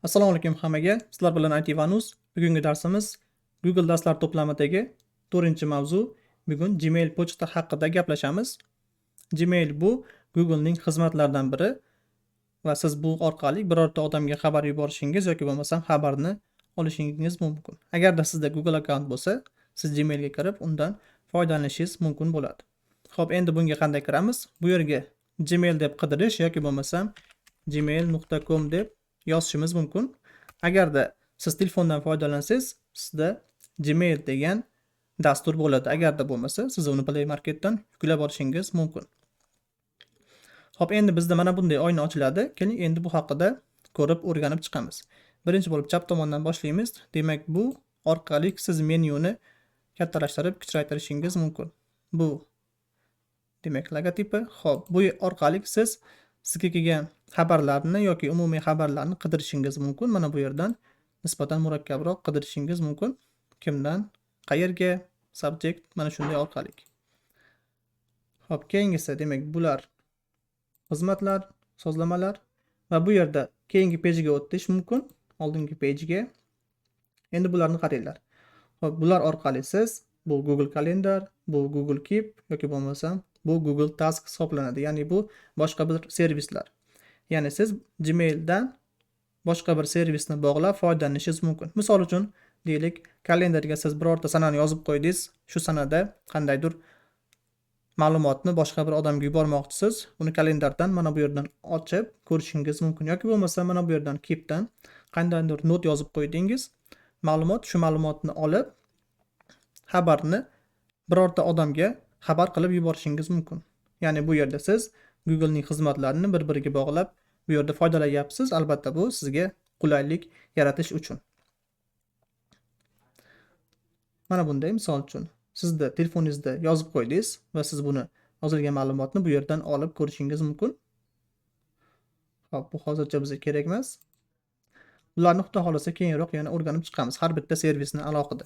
Assalomu alaykum hammaga. Sizlar bilan IT Vanus. Bugungi darsimiz Google darslar to'plamidagi 4-mavzu. Bugun Gmail pochta haqida gaplashamiz. Gmail bu Google'ning xizmatlaridan biri va siz bu orqali birorta odamga xabar yuborishingiz yoki bo'lmasam xabarni olishingiz mumkin. Agarda sizda Google akkaunt bo'lsa, siz Gmailga kirib undan foydalanishingiz mumkin bo'ladi. Xo'p, endi bunga qanday kiramiz? Bu yerga Gmail deb qidirish yoki bo'lmasam gmail.com deb yozishimiz mumkin. Agarda siz telefondan foydalansangiz, sizda Gmail degan dastur bo'ladi. Agarda bo'lmasa, siz uni Play Marketdan yuklab olishingiz mumkin. Xo'p, endi bizda mana bunday oyna ochiladi. Keling, endi bu haqida ko'rib o'rganib chiqamiz. Birinchi bo'lib chap tomondan boshlaymiz. Demak, bu orqali siz menyuni kattalashtirib, kichraytirishingiz mumkin. Bu demak logotipi. Xo'p, bu orqali siz sizga kelgan xabarlarni yoki umumiy xabarlarni qidirishingiz mumkin. Mana bu yerdan nisbatan murakkabroq qidirishingiz mumkin. Kimdan, qayerga, subject mana shunday orqali. Xo'p, keyingisi demak bular xizmatlar, sozlamalar va bu yerda keyingi pejga o'tish mumkin, oldingi pejga. Endi bularni qaranglar. Xo'p, bular orqali siz bu Google Kalendar, bu Google Keep yoki bo'lmasam bu Google Task hisoblanadi. Ya'ni bu boshqa bir servislar. Ya'ni siz Gmaildan boshqa bir servisni bog'lab foydalanishingiz mumkin. Misol uchun, deylik, kalendarga siz birorta sanani yozib qo'ydingiz, shu sanada qandaydir ma'lumotni boshqa bir odamga yubormoqchisiz. Uni kalendardan mana bu yerdan ochib ko'rishingiz mumkin yoki bo'lmasa mana bu yerdan Keepdan qandaydir not yozib qo'ydingiz. Shu ma'lumotni olib xabarni birorta odamga xabar qilib yuborishingiz mumkin. Ya'ni bu yerda siz Google'ning xizmatlarini bir-biriga bog'lab bu yerda foydalanyapsiz. Albatta bu sizga qulaylik yaratish uchun. Mana bunday misol uchun sizda telefoningizda yozib qo'ydingiz va siz buni yozilgan ma'lumotni bu yerdan olib ko'rishingiz mumkin. Xo'p, bu hozircha bizga kerak emas. Bularni xudo xolasa keyinroq yana o'rganib chiqamiz. Har bitta servisni alohida.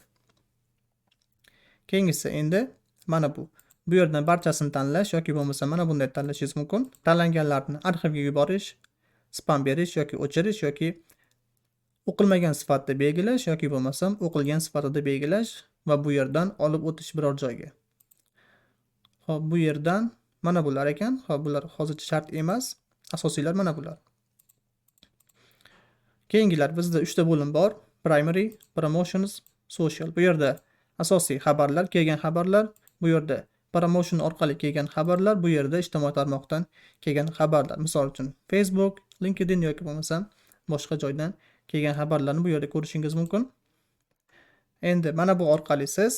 Keyingisi endi mana bu. Bu yerdan barchasini tanlash yoki bo'lmasa mana bunday tanlashingiz mumkin. Tanlanganlarni arxivga yuborish, spam berish yoki o'chirish yoki o'qilmagan sifatida belgilash yoki bo'lmasam o'qilgan sifatida belgilash va bu yerdan olib o'tish biror joyga. Xo'p, bu yerdan mana bular ekan. Xo'p, bular hozircha shart emas. Asosiylar mana bular. Keyingilar bizda 3 ta bo'lim bor. Primary, Promotions, Social. Bu yerda asosiy xabarlar, kelgan xabarlar, bu yerda promotion orqali kelgan xabarlar, bu yerda ijtimoiy tarmoqdan kelgan xabarlar. Misol uchun Facebook, LinkedIn yoki bo'lmasam boshqa joydan kelgan xabarlarni bu yerda ko'rishingiz mumkin. Endi mana bu orqali siz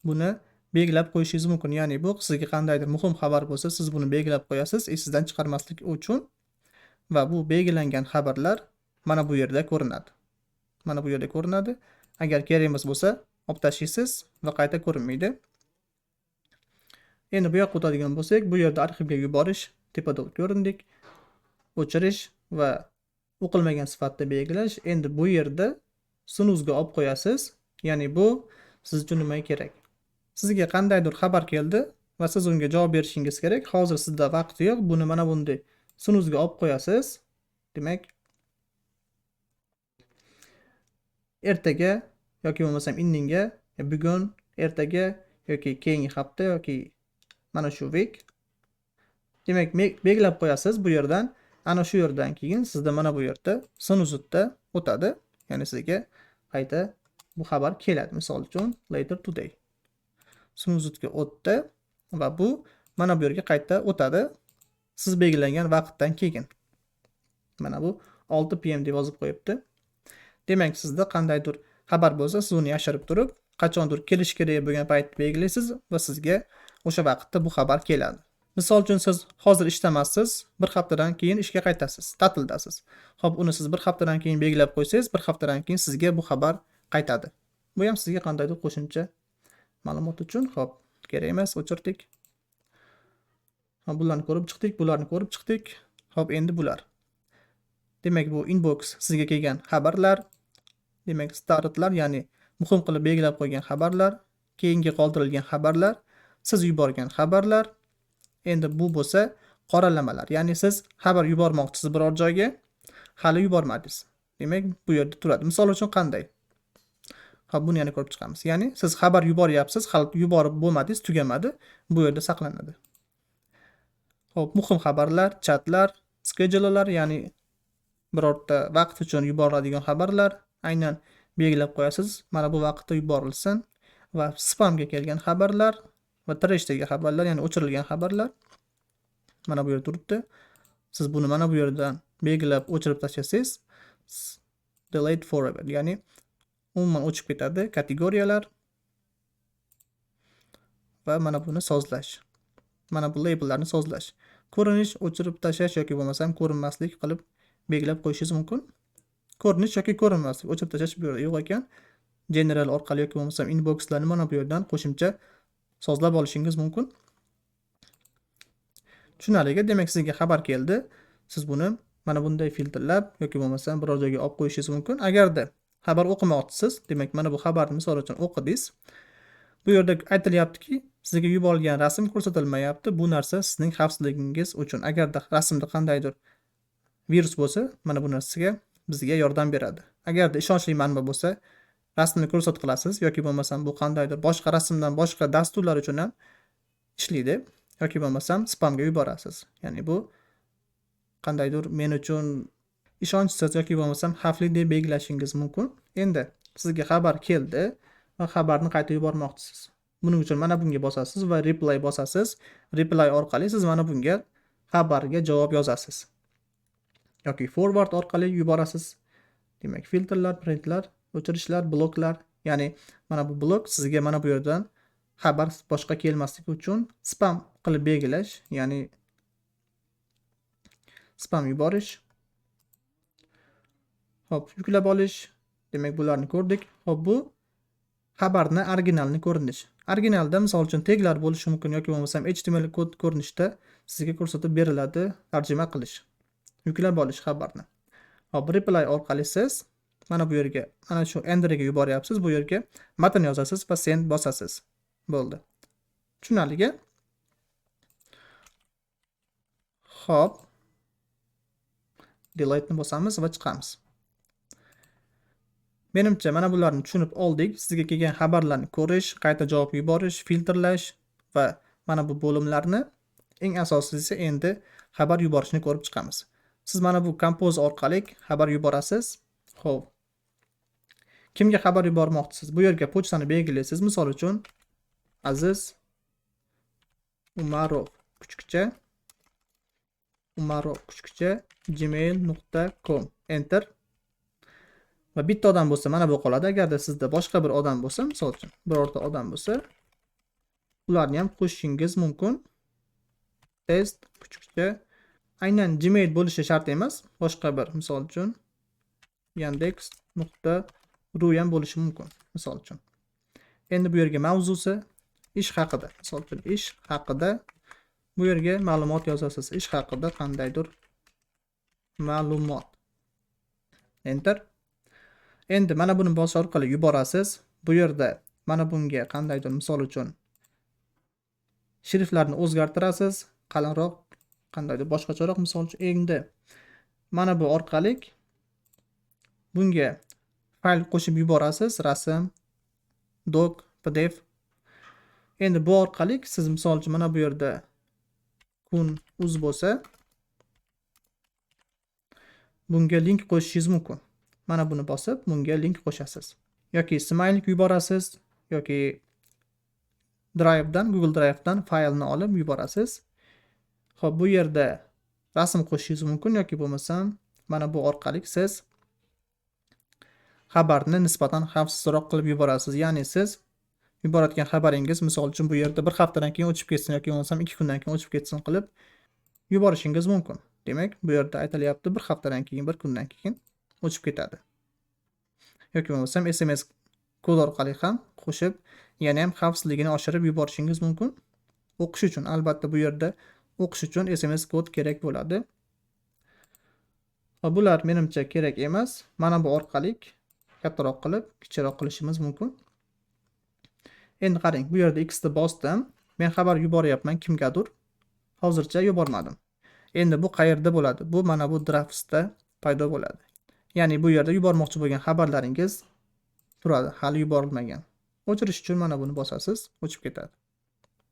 buni belgilab qo'yishingiz mumkin. Ya'ni bu sizga qandaydir muhim xabar bo'lsa, siz buni belgilab qo'yasiz, esingizdan chiqarmaslik uchun va bu belgilangan xabarlar mana bu yerda ko'rinadi. Mana bu yerda ko'rinadi. Agar kerak emas bo'lsa, olib tashlaysiz va qayta ko'rinmaydi. Endi bu yoqqa o'tadigan bo'lsak, bu yerda arxivga yuborish, tepada ko'rindik, o'chirish va o'qilmagan sifatida belgilash. Endi bu yerda snooze'ga olib qo'yasiz. Ya'ni bu siz uchun nima kerak? Sizga qandaydir xabar keldi va siz unga javob berishingiz kerak. Hozir sizda vaqt yo'q. Buni mana bunday snooze'ga olib qo'yasiz. Demak, ertaga yoki bo'lmasam indinga, bugun, ertaga yoki keyingi hafta yoki mana shu week. Demak, belgilab qo'yasiz bu yerdan. Ana shu yerdan keyin sizda mana bu yerda snooze'da o'tadi. Ya'ni sizga qayta bu xabar keladi. Misol uchun later today. Snooze'ga o'tdi va bu mana bu yerga qayta o'tadi. Siz belgilangan vaqtdan keyin. Mana bu 6 PM deb yozib qo'yibdi. Demak, sizda qandaydir xabar bo'lsa, siz uni yashirib turib, qachondir kelish kerak bo'lgan paytni belgilaysiz va sizga o'sha vaqtda bu xabar keladi. Misol uchun siz hozir ishdamassiz, bir haftadan keyin ishga qaytasiz, ta'tildasiz. Xo'p, uni siz bir haftadan keyin belgilab qo'ysangiz, bir haftadan keyin sizga bu xabar qaytadi. Bu ham sizga qandaydir qo'shimcha ma'lumot uchun. Xo'p, kerak emas, o'chirdik. Xo'p, bularni ko'rib chiqdik, bularni ko'rib chiqdik. Xo'p, endi bular. Demak, bu inbox sizga kelgan xabarlar. Demak, startlar, ya'ni muhim qilib belgilab qo'ygan xabarlar, keyinga qoldirilgan xabarlar, siz yuborgan xabarlar. Endi bu bo'lsa qoralamalar. Ya'ni siz xabar yubormoqchisiz biror joyga. hali yubormadingiz. Demak, bu yerda turadi. Misol uchun qanday? Hop, buni yana ko'rib chiqamiz. Ya'ni siz xabar yuboryapsiz, hali yuborib bo'lmadingiz, tugamadi. Bu yerda saqlanadi. Hop, muhim xabarlar, chatlar, schedulelar, ya'ni birorta vaqt uchun yuboriladigan xabarlar aynan belgilab qo'yasiz. Mana bu vaqtda yuborilsin va spamga kelgan xabarlar va trashdagi xabarlar, ya'ni o'chirilgan xabarlar mana bu yerda turibdi. Siz buni mana bu yerdan belgilab o'chirib tashlasangiz, delete forever, ya'ni umuman o'chib ketadi. Kategoriyalar va mana buni sozlash. Mana bu labellarni sozlash. Ko'rinish, o'chirib tashlash yoki bo'lmasam ko'rinmaslik qilib belgilab qo'yishingiz mumkin. Ko'rinish yoki ko'rinmaslik o'chirib tashlash bu yerda yo'q ekan. General orqali yoki bo'lmasam inboxlarni mana bu yerdan qo'shimcha sozlab olishingiz mumkin. Tushunarliga, demak sizga xabar keldi. Siz buni mana bunday filtrlab yoki bo'lmasam biror joyga olib qo'yishingiz mumkin. Agarda xabar o'qimoqchisiz, demak mana bu xabarni misol uchun o'qidingiz. Bu yerda aytilyaptiki, sizga yuborilgan rasm ko'rsatilmayapti. Bu narsa sizning xavfsizligingiz uchun. Agarda rasmda qandaydir virus bo'lsa, mana bu narsaga bizga yordam beradi. Agarda ishonchli manba bo'lsa, rasmni ko'rsat qilasiz yoki bo'lmasam bu qandaydir boshqa rasmdan boshqa dasturlar uchun ham ishlaydi yoki bo'lmasam spamga yuborasiz. Ya'ni bu qandaydir men uchun ishonchsiz yoki bo'lmasam xavfli deb belgilashingiz mumkin. Endi sizga xabar keldi va xabarni qayta yubormoqchisiz. Buning uchun mana bunga bosasiz va reply bosasiz. Reply orqali siz mana bunga xabarga javob yozasiz. Yoki forward orqali yuborasiz. Demak, filtrlar, printlar, o'chirishlar, bloklar, ya'ni mana bu blok sizga mana bu yerdan xabar boshqa kelmasligi uchun spam qilib belgilash, ya'ni spam yuborish. Hop, yuklab olish. Demak, bularni ko'rdik. Hop, bu xabarning originalni ko'rinish. Originalda misol uchun taglar bo'lishi mumkin yoki bo'lmasam HTML kod ko'rinishda sizga ko'rsatib beriladi tarjima qilish. Yuklab olish xabarni. Hop, reply orqali siz mana bu yerga, mana shu enderga yuboryapsiz. Bu yerga matn yozasiz va send bosasiz. Bo'ldi. Tushunarliga? Hop. Delete ni bosamiz va chiqamiz. Menimcha mana bularni tushunib oldik. Sizga kelgan xabarlarni ko'rish, qayta javob yuborish, filtrlash va mana bu bo'limlarni, eng asosiysi endi xabar yuborishni ko'rib chiqamiz. Siz mana bu Compose orqali xabar yuborasiz. Xo'p. Kimga xabar yubormoqchisiz? Bu yerga pochtani belgilaysiz. Misol uchun Aziz Umarov kuchukcha gmail.com enter. Va bitta odam bo'lsa mana bu qoladi. Agarda sizda boshqa bir odam bo'lsa, misol uchun birorta odam bo'lsa, ularni ham qo'shishingiz mumkin. Test kuchukcha, aynan Gmail bo'lishi shart emas. Boshqa bir, misol uchun yandex.ru ham bo'lishi mumkin, misol uchun. Endi bu yerga mavzusi ish haqida. Misol uchun ish haqida bu yerga ma'lumot yozasiz. Ish haqida qandaydir ma'lumot. Enter. Endi mana buni bosish orqali yuborasiz. Bu yerda mana bunga qandaydir misol uchun shriftlarni o'zgartirasiz. Qalinroq, qandaydir boshqacharoq, misol uchun endi mana bu orqali bunga fayl qo'shib yuborasiz. Rasm, doc, pdf. Endi bu orqali siz misol uchun mana bu yerda kun.uz bo'lsa, bunga link qo'shishingiz mumkin. Mana buni bosib, bunga link qo'shasiz. Yoki smiley yuborasiz, yoki Drive'dan, Google Drive'dan faylni olib yuborasiz. Xo'p, bu yerda rasm qo'shishingiz mumkin yoki bo'lmasam mana bu orqali siz xabarni nisbatan xavfsizroq qilib yuborasiz. Ya'ni siz yuborayotgan xabaringiz misol uchun bu yerda bir haftadan keyin o'chib ketsin yoki bo'lmasam 2 kundan keyin o'chib ketsin qilib yuborishingiz mumkin. Demak, bu yerda aytilyapti bir haftadan keyin, bir kundan keyin o'chib ketadi. Yoki bo'lmasam SMS kod orqali ham qo'shib, yana ham xavfsizligini oshirib yuborishingiz mumkin. O'qish uchun, albatta bu yerda o'qish uchun SMS kod kerak bo'ladi. Va bular menimcha kerak emas. Mana bu orqali kattaroq qilib, kichikroq qilishimiz mumkin. Endi qarang, bu yerda X ni bosdim. Men xabar yuboryapman kimgadir. Hozircha yubormadim. Endi bu qayerda bo'ladi? Bu mana bu draftsda paydo bo'ladi. Ya'ni bu yerda yubormoqchi bo'lgan xabarlaringiz turadi, hali yuborilmagan. O'chirish uchun mana buni bosasiz, o'chib ketadi.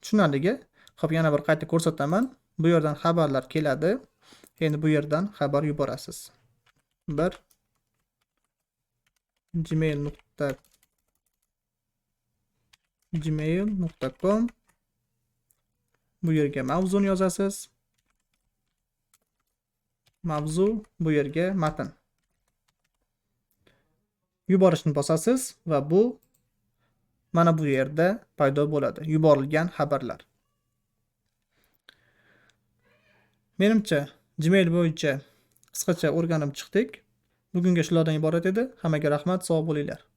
Tushunarligi? Xo'p, yana bir qayta ko'rsataman. Bu yerdan xabarlar keladi. Endi bu yerdan xabar yuborasiz. Bir gmail.com bu yerga mavzuni yozasiz. Mavzu, bu yerga matn. Yuborishni bosasiz va bu mana bu yerda paydo bo'ladi. Yuborilgan xabarlar. Menimcha Gmail bo'yicha qisqacha o'rganib chiqdik. Bugunga shulardan iborat edi. Hammaga rahmat, sog' bo'linglar.